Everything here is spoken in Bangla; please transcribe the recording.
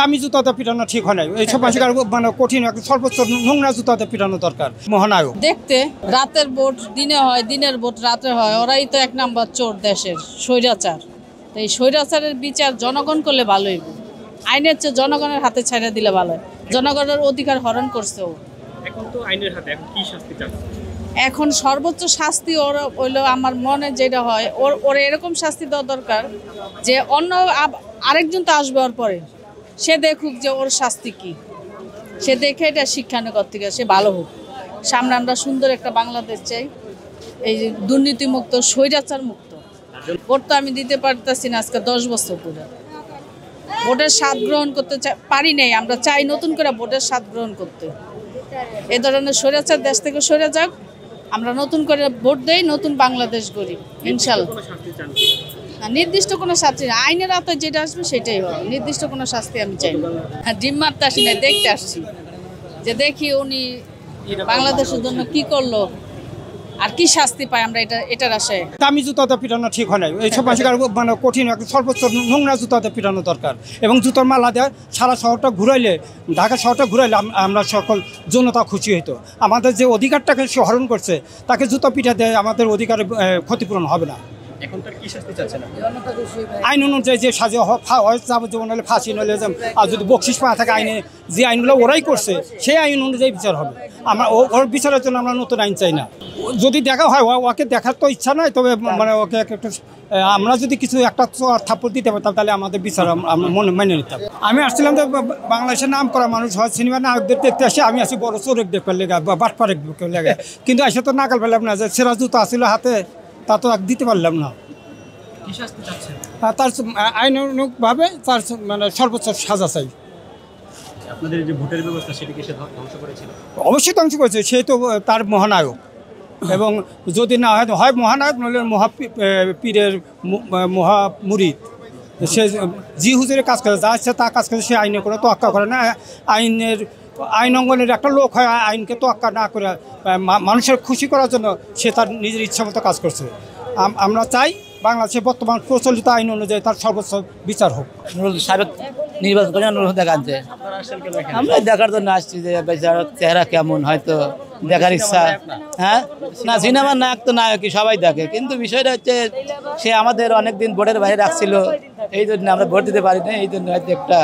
দামি জুতাতে পিটানো ঠিক হয় না। এইসব মানুষকে মানে কঠিন একটা সর্বোচ্চ নোংরা জুতাতে পিটানো দরকার। মহানায়ক দেখতে রাতের ভোট দিনে হয়, দিনের ভোট রাতে হয়। ওরাই তো এক নাম্বার চোর দেশের, স্বৈরাচার। তো এই স্বৈরাচারের বিচার জনগণ করলে ভালো হইব। আইনের চেয়ে জনগণের হাতে ছাইড়া দিলে ভালো হয়। জনগণের অধিকার হরণ করছে ও। এখন তো আইনের হাতে, এখন কি শাস্তি চাচ্ছে? এখন সর্বোচ্চ শাস্তি ওর হইলো, আমার মনে যেটা হয় ওর এরকম শাস্তি দেওয়া দরকার যে অন্য আরেকজন তো আসবে ওর পরে, সে দেখুক যে ওর শাস্তি কি, সে দেখে এটা শিক্ষানগর থেকে সে ভালো হোক। সামনে আমরা সুন্দর একটা বাংলাদেশ চাই, এই দুর্নীতিমুক্ত, স্বৈরাচার মুক্ত। ভোট তো আমি দিতে পারতেছি না আজকে 10 বছর ধরে। ভোটের স্বাদ গ্রহণ করতে পারি নাই, আমরা চাই নতুন করে ভোটের স্বাদ গ্রহণ করতে। এ ধরনের স্বৈরাচার দেশ থেকে সরে যাক, আমরা নতুন করে ভোট দেই, নতুন বাংলাদেশ গড়ি ইনশাল্লাহ। নির্দিষ্ট কোনো শাস্তি না, আইনের আওতায় যেটা আসবে সেটাই হবে। নির্দিষ্ট কোনো শাস্তি আমি চাই না। ডিম মারতে আসি না, দেখতে আসছি যে দেখি উনি বাংলাদেশের জন্য কি করলো আর কি শাস্তি পায়, আমরা এটার আশায়। দামি জুতাতে পিটানো ঠিক হয় না। এইসব মানুষকে মানে কঠিন একটা সর্বোচ্চ নোংরা জুতাতে পিটানো দরকার। এবং জুতোর মালা দেয় সারা শহরটা ঘুরাইলে, ঢাকা শহরটা ঘুরাইলে আমরা সকল জনতা খুশি হইতো। আমাদের যে অধিকারটাকে সে হরণ করছে, তাকে জুতো পিঠা দেয়, আমাদের অধিকারের ক্ষতিপূরণ হবে না। এখন তার কি শাস্তি চাচ্ছে না? আইন অনুযায়ী যে সাজা হয় যাবজ্জীবন হলে ফাঁসি, নইলে আর যদি বকশিস পাওয়া থাকে আইনে যে আইনগুলো ওরাই করছে সেই আইন অনুযায়ী বিচার হবে। আমরা ওর বিচারের জন্য আমরা নতুন আইন চাই না। যদি দেখা হয়, ওকে দেখার তো ইচ্ছা নাই, তবে মানে ওকে একটু আমরা যদি কিছু একটা থাপ্পড় দিতে পারতাম তাহলে আমাদের বিচার আমরা মেনে নিতাম। আমি আসছিলাম যে বাংলাদেশের নাম করা মানুষ হয়, সিনেমা নায়কদের দেখতে আসে, আমি আসি বড় চোরেক দেখতে লেগে বা বাটপারেক দেখতে লেগে, কিন্তু এসে তো নাকাল পেলাম না যে সেরা জুতো আসছিল হাতে, তা তো দিতে পারলাম না। কি শাস্তি চাচ্ছে? তার আইনানুগভাবে তার মানে সর্বোচ্চ সাজা চাই। আপনাদের যে ভোটের ব্যবস্থা সেটা কি সে ধ্বংস করেছিল? অবশ্যই ধ্বংস করেছে, সে তো তার মহানায়ক। এবং যদি না হয় মহানায়ক, নইলে পীরের মহামুরিদ। সে জি হুজুরের কাজ করে, যা ইচ্ছে তা কাজ করে, সে আইনে করে তোয়াক্কা করে না। আইন অঙ্গনের একটা লোক হয়, আইনকে তোয়াক্কা না করে মানুষের খুশি করার জন্য সে তার নিজের ইচ্ছা মতো কাজ করছে। আমরা চাই বাংলাদেশে বর্তমান প্রচলিত আইন অনুযায়ী তার সর্বোচ্চ বিচার হোক। সাবেক নির্বাচন করে দেখাচ্ছে, আমরা দেখার জন্য আসছি যে চেহারা কেমন, হয়তো দেখার ইচ্ছা। হ্যাঁ, না সিনেমার নায়ক তো নায়কই সবাই দেখে, কিন্তু বিষয়টা হচ্ছে সে আমাদের অনেকদিন ভোটের বাইরে রাখছিল, এই জন্য আমরা ভোট দিতে পারি না, এই জন্য হয়তো একটা